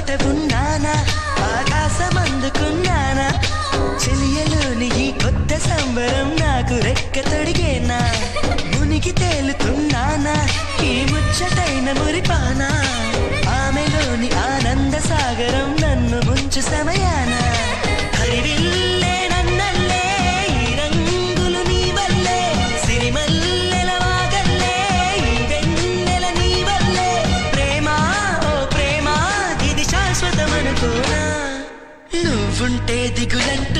చోట ఉన్నానా ఆకాశమందుకున్నానా చెలియలోని ఈ కొత్త సంబరం నాకు రెక్క తొడిగేనా మునిగి తేలుతున్నానా ఈ ముచ్చటైన మురిపానా ఆమెలోని ఆనంద సాగరం నన్ను ముంచు సమయాన హరివిల్లే నన్నల్లే ఈ రంగులు నీ వల్లే సిరిమల్లెల వాగల్లే ఈ వెన్నెల నీ వల్లే ప్రేమ ఓ ప్రేమ ఇది శాశ్వతమనుకోనా నువ్వుంటే దిగులంటూ